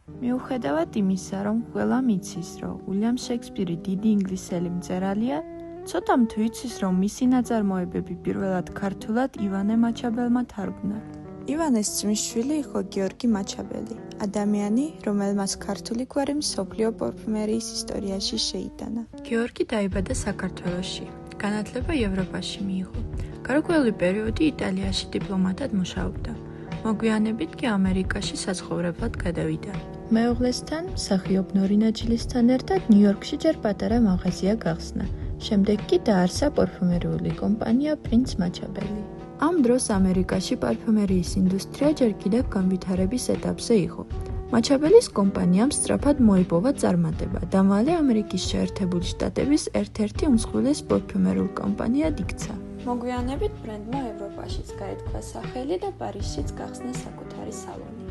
მიუხედავად იმისა, რომ ყველამ იცის, რომ უილიამ შექსპირი დიდი ინგლისელი მწერალია, ცოტამ თუ იცის, რომ მისი ნაწარმოებები პირველად ქართულად ივანე მაჩაბელმა თარგმნა. ივანეს ძმისშვილი იყო გიორგი მაჩაბელი, ადამიანი, რომელმაც ქართული გვარი მსოფლიო პარფუმერიის ისტორიაში შეიტანა. გიორგი დაიბადა საქართველოში, განათლება ევროპაში მიიღო. გარკვეული პერიოდი იტალიაში დიპლომატად მუშაობდა. მოგვიანებით კი ამერიკაში საცხოვრებლად გადავიდა. მეუღლესთან, მსახიობ ნორინა ჯილისთან ერთად ნიუ-იორკში ჯერ პატარა მაღაზია გახსნა. შემდეგ კი დაარსა პარფუმერიული კომპანია პრინც მაჩაბელი. ამ დროს ამერიკაში პარფუმერიის ინდუსტრია ჯერ კიდევ განვითარების ეტაპზე იყო. მაჩაბელის კომპანიამ სწრაფად მოიპოვა წარმატება და მალე ამერიკის შეერთებული შტატების ერთ-ერთი უმსხვილეს პარფუმერულ კომპანიად იქცა. მოგვიანებით ბრენდმა ევროპაშიც გაეთქვა სახელი და პარიზშიც გახსნა საკუთარი სალონი.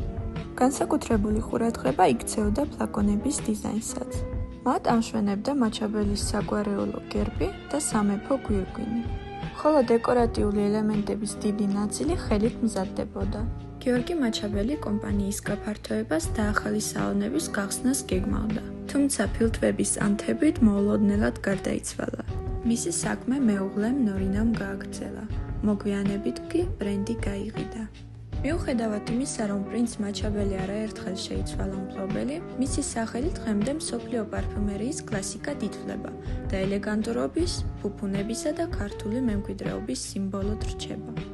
განსაკუთრებული ყურადღება იქცეოდა ფლაკონების დიზაინსაც. მათ ამშვენებდა მაჩაბელის საგვარეულო გერბი და სამეფო გვირგვინი. ხოლო დეკორატიული ელემენტების დიდი ნაწილი ხელით მზადდებოდა. გიორგი მაჩაბელი კომპანიის გაფართოებას და ახალი სალონების გახსნას გეგმავდა, თუმცა ფილტვების ანთებით მოულოდნელად გარდაიცვალა. მისი საქმე მეუღლემ ნორინამ გააგრძელა. მოგვიანებით კი ბრენდი გაიყიდა. მიუხედავად იმისა, რომ პრინც მაჩაბელი არაერთხელ შეიცვალა მფლობელი, მისი სახელი დღემდე მსოფლიო პარფუმერიის კლასიკად ითვლება და ელეგანტურობის, ფუფუნებისა და ქართული მემკვიდრეობის სიმბოლოდ რჩება.